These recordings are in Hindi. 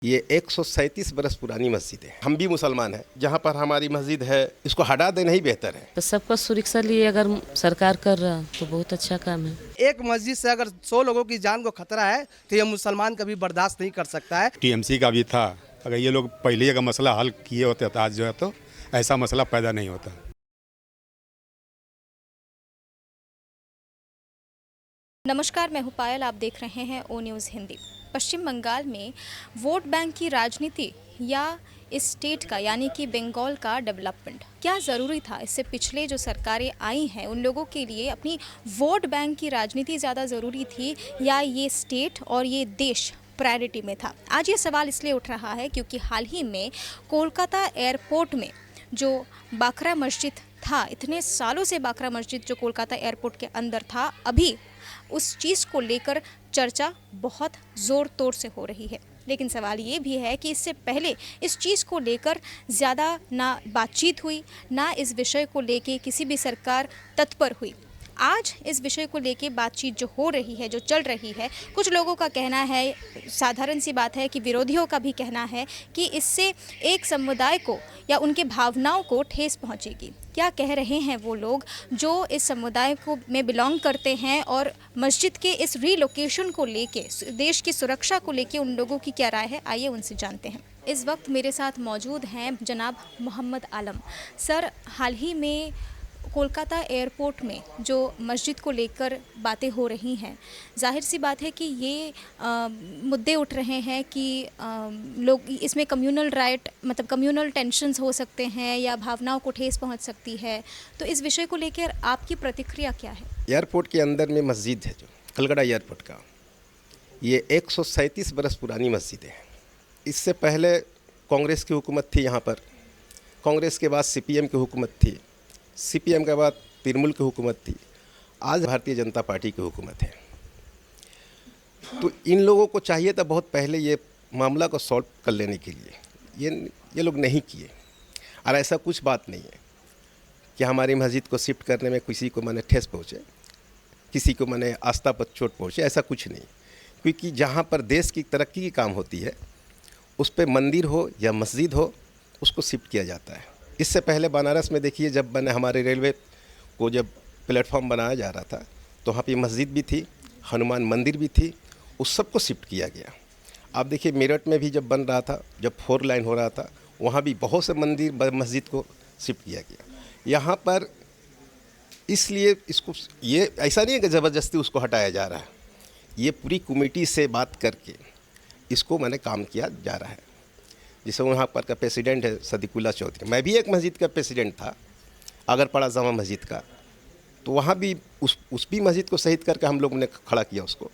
ये 137 बरस पुरानी मस्जिद है। हम भी मुसलमान हैं, जहाँ पर हमारी मस्जिद है इसको हटा देना ही बेहतर है। तो सबका सुरक्षा लिए अगर सरकार कर रहा तो बहुत अच्छा काम है। एक मस्जिद से अगर 100 लोगों की जान को खतरा है तो ये मुसलमान कभी बर्दाश्त नहीं कर सकता है। टीएमसी का भी था, अगर ये लोग पहले ही अगर मसला हल किए होते तो आज जो है तो ऐसा मसला पैदा नहीं होता। नमस्कार, मैं हूं पायल। आप देख रहे हैं ओ न्यूज़ हिंदी। पश्चिम बंगाल में वोट बैंक की राजनीति या इस स्टेट का यानी कि बंगाल का डेवलपमेंट क्या ज़रूरी था? इससे पिछले जो सरकारें आई हैं उन लोगों के लिए अपनी वोट बैंक की राजनीति ज़्यादा ज़रूरी थी या ये स्टेट और ये देश प्रायोरिटी में था? आज ये सवाल इसलिए उठ रहा है क्योंकि हाल ही में कोलकाता एयरपोर्ट में जो बाखरा मस्जिद था, इतने सालों से बाखरा मस्जिद जो कोलकाता एयरपोर्ट के अंदर था, अभी उस चीज़ को लेकर चर्चा बहुत ज़ोर तोड़ से हो रही है। लेकिन सवाल ये भी है कि इससे पहले इस चीज़ को लेकर ज़्यादा ना बातचीत हुई, ना इस विषय को लेके किसी भी सरकार तत्पर हुई। आज इस विषय को लेके बातचीत जो हो रही है, जो चल रही है, कुछ लोगों का कहना है, साधारण सी बात है कि विरोधियों का भी कहना है कि इससे एक समुदाय को या उनके भावनाओं को ठेस पहुंचेगी। क्या कह रहे हैं वो लोग जो इस समुदाय को में बिलोंग करते हैं और मस्जिद के इस रीलोकेशन को लेके, देश की सुरक्षा को लेके उन लोगों की क्या राय है? आइए उनसे जानते हैं। इस वक्त मेरे साथ मौजूद हैं जनाब मोहम्मद आलम सर। हाल ही में कोलकाता एयरपोर्ट में जो मस्जिद को लेकर बातें हो रही हैं, जाहिर सी बात है कि ये मुद्दे उठ रहे हैं कि लोग इसमें कम्युनल राइट मतलब कम्युनल टेंशन्स हो सकते हैं या भावनाओं को ठेस पहुंच सकती है। तो इस विषय को लेकर आपकी प्रतिक्रिया क्या है? एयरपोर्ट के अंदर में मस्जिद है जो कलकत्ता एयरपोर्ट का, ये 137 बरस पुरानी मस्जिद है। इससे पहले कांग्रेस की हुकूमत थी यहाँ पर, कांग्रेस के बाद सीपीएम की हुकूमत थी, सीपीएम के बाद तृणमूल की हुकूमत थी, आज भारतीय जनता पार्टी की हुकूमत है। तो इन लोगों को चाहिए था बहुत पहले ये मामला को सॉल्व कर लेने के लिए, ये लोग नहीं किए। और ऐसा कुछ बात नहीं है कि हमारी मस्जिद को शिफ्ट करने में किसी को मैंने ठेस पहुँचे, किसी को मैंने आस्था पर चोट पहुँचे, ऐसा कुछ नहीं। क्योंकि जहाँ पर देश की तरक्की की काम होती है उस पर मंदिर हो या मस्जिद हो उसको शिफ्ट किया जाता है। इससे पहले बनारस में देखिए, जब मैंने हमारे रेलवे को जब प्लेटफॉर्म बनाया जा रहा था तो वहाँ पे मस्जिद भी थी, हनुमान मंदिर भी थी, उस सब को शिफ्ट किया गया। आप देखिए मेरठ में भी जब बन रहा था, जब 4 लाइन हो रहा था, वहाँ भी बहुत से मंदिर मस्जिद को शिफ्ट किया गया। यहाँ पर इसलिए इसको ये ऐसा नहीं है कि ज़बरदस्ती उसको हटाया जा रहा है, ये पूरी कमेटी से बात करके इसको मैंने काम किया जा रहा है। जैसे वहाँ पर का प्रेसिडेंट है सदीकुल्ला चौधरी, मैं भी एक मस्जिद का प्रेसिडेंट था, अगरपड़ा जामा मस्जिद का, तो वहाँ भी उस भी मस्जिद को शहीद करके हम लोगों ने खड़ा किया उसको।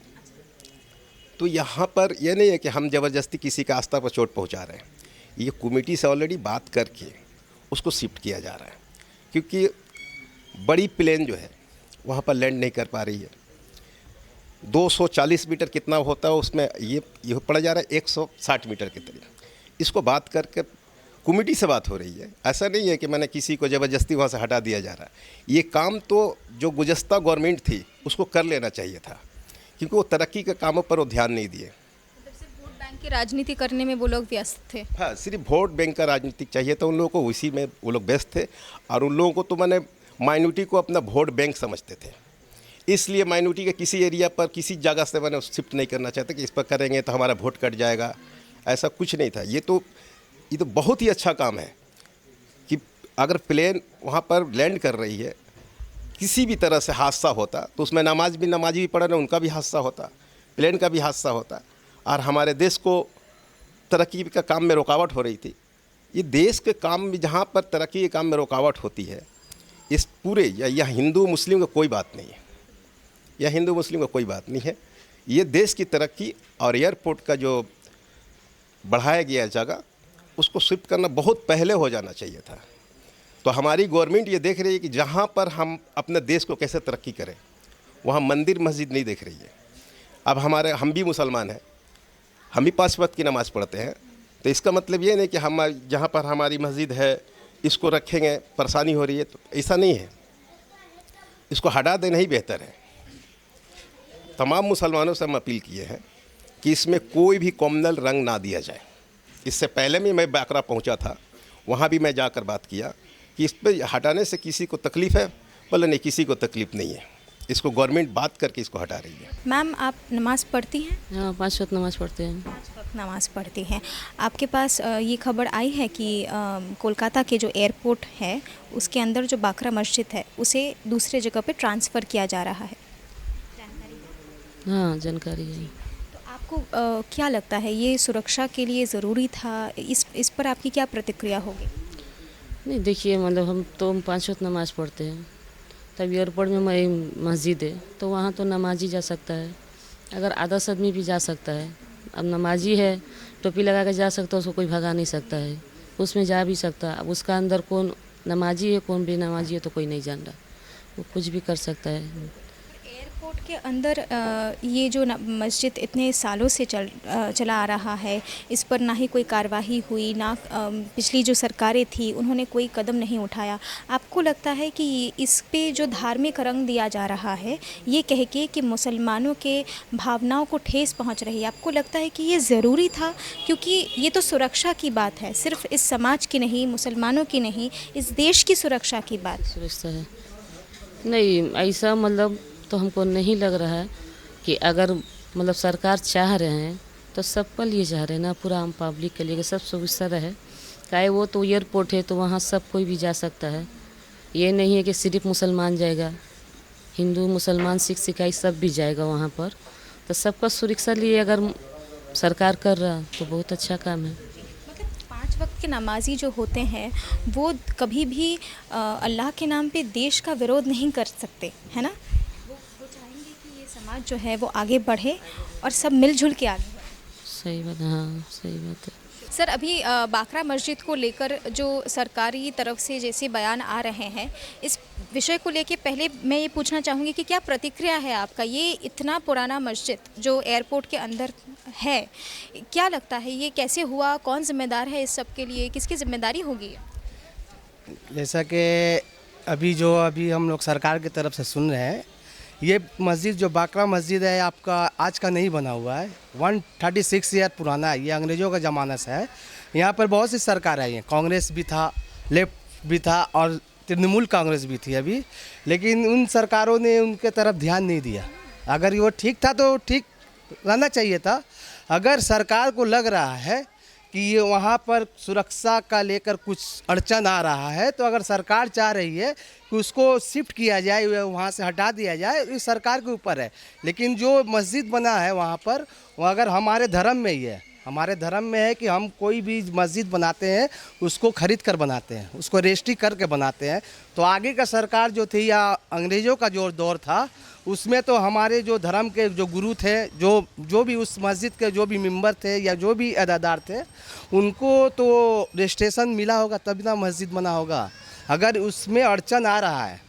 तो यहाँ पर यह नहीं है कि हम ज़बरदस्ती किसी का आस्था पर चोट पहुँचा रहे हैं, ये कमेटी से ऑलरेडी बात करके उसको शिफ्ट किया जा रहा है। क्योंकि बड़ी प्लेन जो है वहाँ पर लैंड नहीं कर पा रही है। 240 मीटर कितना होता है उसमें ये पड़ा जा रहा है 160 मीटर के करीब। इसको बात करके कमेटी से बात हो रही है, ऐसा नहीं है कि मैंने किसी को ज़बरदस्ती वहाँ से हटा दिया जा रहा है। ये काम तो जो गुज़श्ता गवर्नमेंट थी उसको कर लेना चाहिए था, क्योंकि वो तरक्की के कामों पर वो ध्यान नहीं दिए। सिर्फ वोट बैंक की राजनीति करने में वो लोग व्यस्त थे। हाँ, सिर्फ वोट बैंक का राजनीति चाहिए था उन लोगों को, उसी में वो लोग व्यस्त थे। और उन लोगों को तो मैंने माइनॉरिटी को अपना वोट बैंक समझते थे, इसलिए माइनॉरिटी के किसी एरिया पर किसी जगह से मैंने शिफ्ट नहीं करना चाहता कि इस पर करेंगे तो हमारा वोट कट जाएगा, ऐसा कुछ नहीं था। ये तो बहुत ही अच्छा काम है कि अगर प्लेन वहाँ पर लैंड कर रही है, किसी भी तरह से हादसा होता तो उसमें नमाजी भी पढ़ रहे, उनका भी हादसा होता, प्लेन का भी हादसा होता, और हमारे देश को तरक्की का काम में रुकावट हो रही थी। ये देश के काम में जहाँ पर तरक्की के काम में रुकावट होती है, इस पूरे या हिंदू मुस्लिम का कोई बात नहीं है, या हिंदू मुस्लिम का कोई बात नहीं है, ये देश की तरक्की और एयरपोर्ट का जो बढ़ाया गया जगह उसको शिफ्ट करना बहुत पहले हो जाना चाहिए था। तो हमारी गवर्नमेंट ये देख रही है कि जहाँ पर हम अपने देश को कैसे तरक्की करें, वहाँ मंदिर मस्जिद नहीं देख रही है। अब हम भी मुसलमान हैं, हम भी 5 वक्त की नमाज़ पढ़ते हैं, तो इसका मतलब ये नहीं कि हम जहाँ पर हमारी मस्जिद है इसको रखेंगे, परेशानी हो रही है, तो ऐसा नहीं है, इसको हटा देना ही बेहतर है। तमाम मुसलमानों से हम अपील किए हैं कि इसमें कोई भी कॉमनल रंग ना दिया जाए। इससे पहले भी मैं बाकरा पहुंचा था, वहां भी मैं जाकर बात किया कि इस पर हटाने से किसी को तकलीफ़ है, बोले नहीं किसी को तकलीफ़ नहीं है, इसको गवर्नमेंट बात करके इसको हटा रही है। मैम, आप नमाज़ पढ़ती हैं? हाँ 5 वक्त नमाज़ पढ़ते हैं। 5 वक्त नमाज़ पढ़ती हैं। आपके पास ये खबर आई है कि कोलकाता के जो एयरपोर्ट है उसके अंदर जो बाकरा मस्जिद है उसे दूसरे जगह पे ट्रांसफ़र किया जा रहा है? हाँ जानकारी है। तो आपको क्या लगता है ये सुरक्षा के लिए ज़रूरी था? इस पर आपकी क्या प्रतिक्रिया होगी? नहीं देखिए, मतलब हम तो 5 वक्त नमाज़ पढ़ते हैं, तब एयरपोर्ट में मस्जिद है तो वहाँ तो नमाजी जा सकता है, अगर आधा से आदमी भी जा सकता है। अब नमाजी है, टोपी लगा कर जा सकता है, उसको कोई भगा नहीं सकता है, उसमें जा भी सकता है। अब उसका अंदर कौन नमाजी है कौन बेनमाजी है तो कोई नहीं जान रहा, वो कुछ भी कर सकता है। एयरपोर्ट के अंदर ये जो मस्जिद इतने सालों से चला आ रहा है, इस पर ना ही कोई कार्रवाई हुई, ना पिछली जो सरकारें थी उन्होंने कोई कदम नहीं उठाया। आपको लगता है कि इस पे जो धार्मिक रंग दिया जा रहा है ये कह के कि मुसलमानों के भावनाओं को ठेस पहुंच रही है, आपको लगता है कि ये ज़रूरी था? क्योंकि ये तो सुरक्षा की बात है, सिर्फ इस समाज की नहीं, मुसलमानों की नहीं, इस देश की सुरक्षा की बात। सुरक्षा है नहीं, ऐसा मतलब तो हमको नहीं लग रहा है कि अगर मतलब सरकार चाह रहे हैं तो सबके लिए चाह रहे हैं ना, पूरा आम पब्लिक के लिए कि सब सुविधा रहे। चाहे वो तो एयरपोर्ट है तो वहाँ सब कोई भी जा सकता है, ये नहीं है कि सिर्फ मुसलमान जाएगा, हिंदू मुसलमान सिख ईसाई सब भी जाएगा वहाँ पर। तो सबका सुरक्षा लिए अगर सरकार कर रहा तो बहुत अच्छा काम है। मतलब 5 वक्त के नमाजी जो होते हैं वो कभी भी अल्लाह के नाम पे देश का विरोध नहीं कर सकते, है ना? वो चाहेंगे कि ये समाज जो है वो आगे बढ़े और सब मिलजुल के आगे बढ़े। सही बात, हाँ सही बात है। सर, अभी बाकरा मस्जिद को लेकर जो सरकारी तरफ से जैसे बयान आ रहे हैं, इस विषय को लेके पहले मैं ये पूछना चाहूँगी कि क्या प्रतिक्रिया है आपका? ये इतना पुराना मस्जिद जो एयरपोर्ट के अंदर है, क्या लगता है ये कैसे हुआ? कौन जिम्मेदार है इस सब के लिए? किसकी जिम्मेदारी होगी? जैसा कि अभी हम लोग सरकार की तरफ से सुन रहे हैं, ये मस्जिद जो बाकरा मस्जिद है आपका आज का नहीं बना हुआ है, 136 ईयर पुराना है, ये अंग्रेज़ों का ज़माना से है। यहाँ पर बहुत सी सरकार आई हैं, कांग्रेस भी था, लेफ्ट भी था और तृणमूल कांग्रेस भी थी अभी, लेकिन उन सरकारों ने उनके तरफ ध्यान नहीं दिया। अगर वो ठीक था तो ठीक रहना चाहिए था। अगर सरकार को लग रहा है कि ये वहाँ पर सुरक्षा का लेकर कुछ अड़चन आ रहा है, तो अगर सरकार चाह रही है कि उसको शिफ्ट किया जाए, वहाँ से हटा दिया जाए, ये सरकार के ऊपर है। लेकिन जो मस्जिद बना है वहाँ पर, वो अगर हमारे धर्म में ही है, हमारे धर्म में है कि हम कोई भी मस्जिद बनाते हैं उसको खरीद कर बनाते हैं, उसको रजिस्ट्री करके बनाते हैं। तो आगे का सरकार जो थी या अंग्रेज़ों का जो दौर था उसमें तो हमारे जो धर्म के जो गुरु थे, जो भी उस मस्जिद के जो भी मेंबर थे या जो भी अदादार थे, उनको तो रजिस्ट्रेशन मिला होगा तभी ना मस्जिद बना होगा। अगर उसमें अड़चन आ रहा है,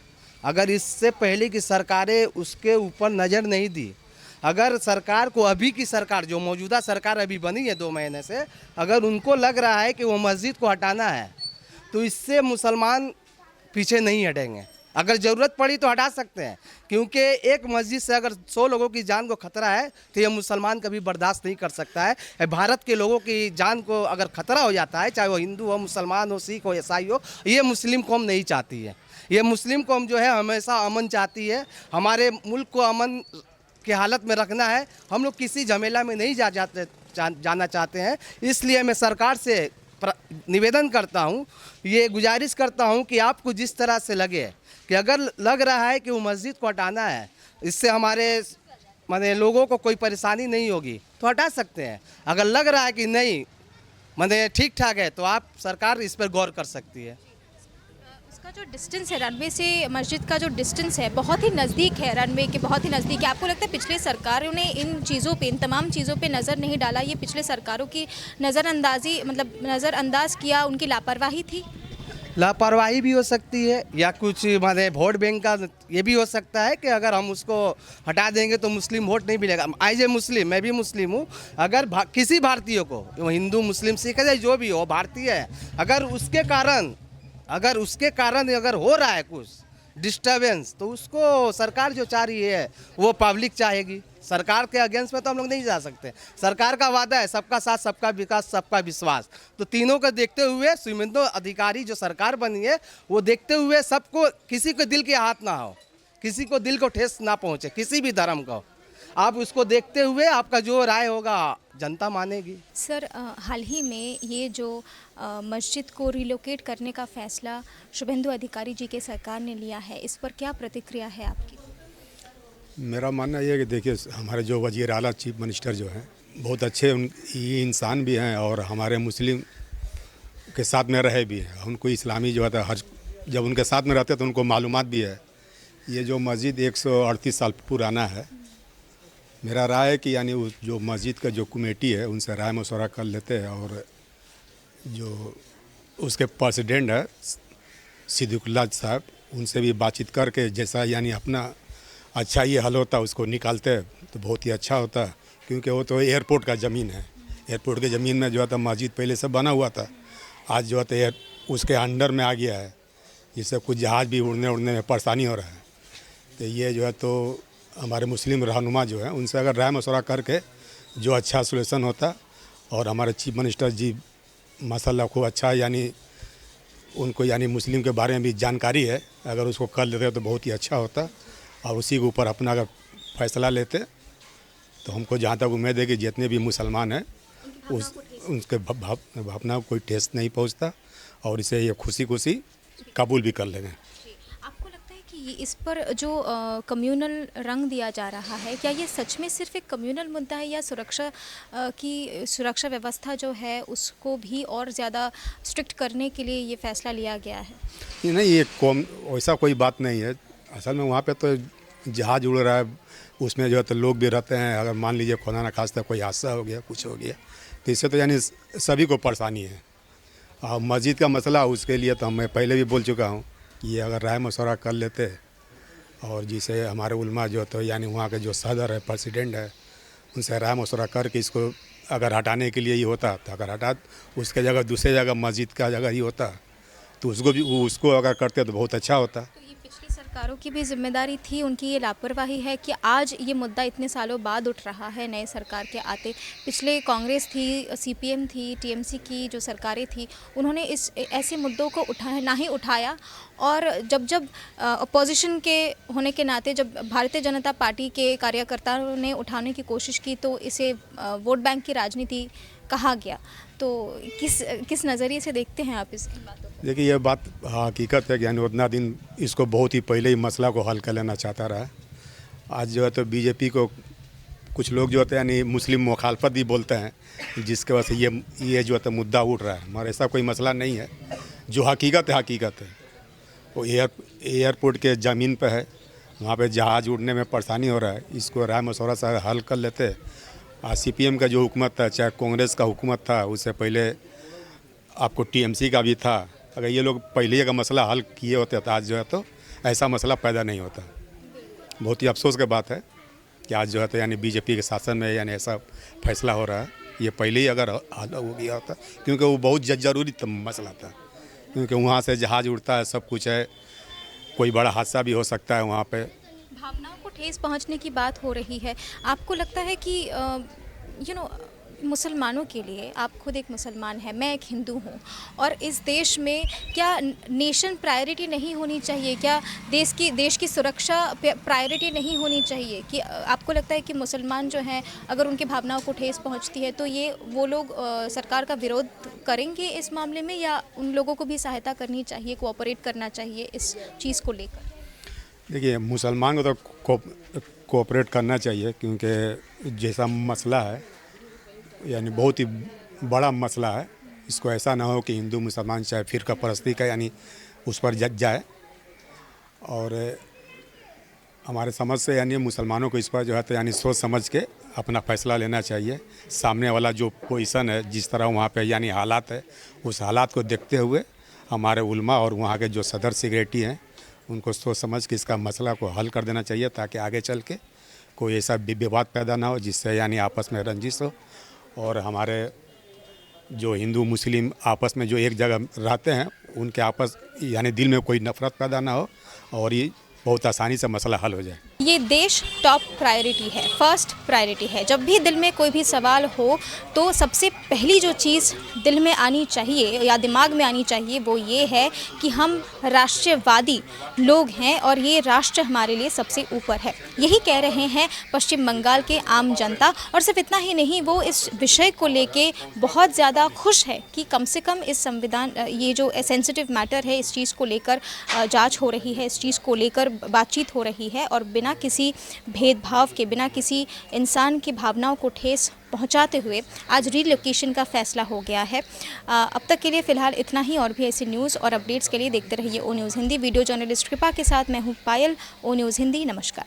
अगर इससे पहले की सरकारें उसके ऊपर नज़र नहीं दी, अगर सरकार को अभी की सरकार जो मौजूदा सरकार अभी बनी है 2 महीने से, अगर उनको लग रहा है कि वो मस्जिद को हटाना है तो इससे मुसलमान पीछे नहीं हटेंगे। अगर ज़रूरत पड़ी तो हटा सकते हैं, क्योंकि एक मस्जिद से अगर 100 लोगों की जान को खतरा है तो ये मुसलमान कभी बर्दाश्त नहीं कर सकता है। भारत के लोगों की जान को अगर खतरा हो जाता है, चाहे वो हिंदू हो, मुसलमान हो, सिख हो, ईसाई हो, ये मुस्लिम कौम नहीं चाहती है। ये मुस्लिम कौम जो है हमेशा अमन चाहती है, हमारे मुल्क को अमन की हालत में रखना है। हम लोग किसी झमेला में नहीं जाना चाहते हैं। इसलिए मैं सरकार से निवेदन करता हूँ, ये गुजारिश करता हूँ कि आपको जिस तरह से लगे कि अगर लग रहा है कि वो मस्जिद को हटाना है, इससे हमारे माने लोगों को कोई परेशानी नहीं होगी तो हटा सकते हैं। अगर लग रहा है कि नहीं माने ठीक ठाक है तो आप सरकार इस पर गौर कर सकती है। उसका जो डिस्टेंस है रनवे से मस्जिद का, जो डिस्टेंस है बहुत ही नज़दीक है, रनवे के बहुत ही नज़दीक है। आपको लगता है पिछले सरकारों ने इन चीज़ों पे, इन तमाम चीज़ों पे नज़र नहीं डाला? ये पिछले सरकारों की नज़रअंदाज किया, उनकी लापरवाही थी? लापरवाही भी हो सकती है या कुछ माने वोट बैंक का ये भी हो सकता है कि अगर हम उसको हटा देंगे तो मुस्लिम वोट नहीं मिलेगा। एज ए मुस्लिम, मैं भी मुस्लिम हूँ, अगर किसी भारतीय को, हिंदू मुस्लिम सिख है जो भी हो, भारतीय है, अगर उसके कारण अगर हो रहा है कुछ डिस्टर्बेंस, तो उसको सरकार जो चाह रही है वो पब्लिक चाहेगी, सरकार के अगेंस्ट में तो हम लोग नहीं जा सकते। सरकार का वादा है सबका साथ, सबका विकास, सबका विश्वास। तो तीनों को देखते हुए शुभेंदु अधिकारी जो सरकार बनी है वो देखते हुए सबको, किसी को दिल के हाथ ना हो, किसी को दिल को ठेस ना पहुंचे, किसी भी धर्म को, आप उसको देखते हुए आपका जो राय होगा जनता मानेगी। सर, हाल ही में ये जो मस्जिद को रिलोकेट करने का फैसला शुभेंदु अधिकारी जी के सरकार ने लिया है, इस पर क्या प्रतिक्रिया है आपकी? मेरा मानना ये है कि देखिए, हमारे जो वज़ीर आला चीफ मिनिस्टर जो हैं बहुत अच्छे ये इंसान भी हैं और हमारे मुस्लिम के साथ में रहे भी हैं। उनको इस्लामी जो है हर जब उनके साथ में रहते तो उनको मालूमात भी है। ये जो मस्जिद 138 साल पुराना है, मेरा राय है कि यानी उस जो मस्जिद का जो कमेटी है उनसे राय मशवरा कर लेते हैं और जो उसके प्रेसिडेंट है सिद्दीकुल्लाह साहब, उनसे भी बातचीत करके जैसा यानी अपना अच्छा ये हल होता उसको निकालते तो बहुत ही अच्छा होता, क्योंकि वो तो एयरपोर्ट का ज़मीन है। एयरपोर्ट के ज़मीन में जो है मस्जिद पहले से बना हुआ था, आज जो है उसके अंडर में आ गया है, जिससे कुछ जहाज़ भी उड़ने में परेशानी हो रहा है। तो ये जो है तो हमारे मुस्लिम रहनुमा जो है उनसे अगर राय मशवरा करके जो अच्छा सोल्यूशन होता, और हमारे चीफ मिनिस्टर जी माशाल्लाह को अच्छा यानी उनको यानी मुस्लिम के बारे में भी जानकारी है, अगर उसको कर लेते तो बहुत ही अच्छा होता और उसी के ऊपर अपना अगर फैसला लेते तो हमको जहाँ तक उम्मीद है कि जितने भी मुसलमान हैं उनके भावना को कोई ठेस नहीं पहुँचता और इसे ये खुशी कबूल भी कर लेंगे। आपको लगता है कि इस पर जो कम्युनल रंग दिया जा रहा है, क्या ये सच में सिर्फ एक कम्युनल मुद्दा है या सुरक्षा व्यवस्था जो है उसको भी और ज़्यादा स्ट्रिक्ट करने के लिए ये फैसला लिया गया है? नहीं, ये वैसा कोई बात नहीं है। असल में वहाँ पे तो जहाज़ उड़ रहा है, उसमें जो है तो लोग भी रहते हैं। अगर मान लीजिए खुदा ना खास्ता कोई हादसा हो गया, कुछ हो गया, तो इससे तो यानी सभी को परेशानी है। और मस्जिद का मसला उसके लिए तो मैं पहले भी बोल चुका हूँ कि ये अगर राय मशवरा कर लेते और जिसे हमारे उलमा जो तो यानी वहाँ के जो सदर है, प्रेसिडेंट है, उनसे राय मशवरा करके इसको अगर हटाने के लिए ही होता तो अगर हटा उसके जगह दूसरे जगह मस्जिद का जगह ही होता तो उसको अगर करते तो बहुत अच्छा होता। तो ये पिछली सरकारों की भी जिम्मेदारी थी, उनकी ये लापरवाही है कि आज ये मुद्दा इतने सालों बाद उठ रहा है नए सरकार के आते। पिछले कांग्रेस थी, सीपीएम थी, टीएमसी की जो सरकारें थी, उन्होंने ऐसे मुद्दों को ना ही उठाया और जब अपोजिशन के होने के नाते जब भारतीय जनता पार्टी के कार्यकर्ताओं ने उठाने की कोशिश की तो इसे वोट बैंक की राजनीति कहा गया। तो किस नज़रिए से देखते हैं आप इसकी बातों को? देखिए, ये बात हकीकत है कि यानी उतना दिन इसको बहुत ही पहले ही मसला को हल कर लेना चाहता रहा। आज जो है तो बीजेपी को कुछ लोग जो होते हैं यानी मुस्लिम मुखालफत भी बोलते हैं, जिसके वजह से ये जो है तो मुद्दा उठ रहा है। मगर ऐसा कोई मसला नहीं है, जो हकीकत है। वो एयरपोर्ट के ज़मीन पे है, वहाँ पे जहाज़ उड़ने में परेशानी हो रहा है, इसको राय मशवरा से हल कर लेते। सीपीएम का जो हुकूमत था, चाहे कांग्रेस का हुकूमत था, उससे पहले आपको टीएमसी का भी था, अगर ये लोग पहले का मसला हल किए होते तो आज जो है तो ऐसा मसला पैदा नहीं होता। बहुत ही अफसोस की बात है कि आज जो है तो यानी बीजेपी के शासन में यानी ऐसा फैसला हो रहा है। ये पहले ही अगर हल हो गया होता, क्योंकि वो बहुत ज़रूरी मसला था, क्योंकि वहाँ से जहाज़ उड़ता है, सब कुछ है, कोई बड़ा हादसा भी हो सकता है वहाँ पे। भावनाओं को ठेस पहुंचने की बात हो रही है। आपको लगता है कि मुसलमानों के लिए, आप खुद एक मुसलमान हैं, मैं एक हिंदू हूं, और इस देश में क्या नेशन प्रायोरिटी नहीं होनी चाहिए? क्या देश की सुरक्षा प्रायोरिटी नहीं होनी चाहिए? कि आपको लगता है कि मुसलमान जो हैं, अगर उनकी भावनाओं को ठेस पहुंचती है तो वो लोग सरकार का विरोध करेंगे इस मामले में, या उन लोगों को भी सहायता करनी चाहिए, कोऑपरेट करना चाहिए इस चीज़ को लेकर? देखिए, मुसलमान को तो कोऑपरेट करना चाहिए, क्योंकि जैसा मसला है यानी बहुत ही बड़ा मसला है। इसको ऐसा ना हो कि हिंदू मुसलमान चाहे फ़िरका परस्ती का यानी उस पर जज जाए। और हमारे समझ से यानी मुसलमानों को इस पर जो है तो यानी सोच समझ के अपना फ़ैसला लेना चाहिए। सामने वाला जो पोजीशन है, जिस तरह वहाँ पे यानी हालात है, उस हालात को देखते हुए हमारे उलमा और वहाँ के जो सदर सेक्रेटरी हैं, उनको सोच समझ के इसका मसला को हल कर देना चाहिए, ताकि आगे चल के कोई ऐसा विवाद पैदा ना हो जिससे यानी आपस में रंजिश हो, और हमारे जो हिंदू मुस्लिम आपस में जो एक जगह रहते हैं उनके आपस यानी दिल में कोई नफरत पैदा ना हो और ये बहुत आसानी से मसला हल हो जाए। ये देश टॉप प्रायोरिटी है, फर्स्ट प्रायोरिटी है। जब भी दिल में कोई भी सवाल हो तो सबसे पहली जो चीज़ दिल में आनी चाहिए या दिमाग में आनी चाहिए वो ये है कि हम राष्ट्रवादी लोग हैं और ये राष्ट्र हमारे लिए सबसे ऊपर है। यही कह रहे हैं पश्चिम बंगाल के आम जनता। और सिर्फ इतना ही नहीं, वो इस विषय को लेके बहुत ज़्यादा खुश है कि कम से कम इस संविधान, ये जो सेंसिटिव मैटर है, इस चीज़ को लेकर जांच हो रही है, इस चीज़ को लेकर बातचीत हो रही है और बिना किसी भेदभाव के, बिना किसी इंसान की भावनाओं को ठेस पहुंचाते हुए आज रिलोकेशन का फैसला हो गया है। अब तक के लिए फ़िलहाल इतना ही। और भी ऐसी न्यूज़ और अपडेट्स के लिए देखते रहिए ओ न्यूज़ हिंदी। वीडियो जर्नलिस्ट कृपा के साथ मैं हूँ पायल, ओ न्यूज़ हिंदी। नमस्कार।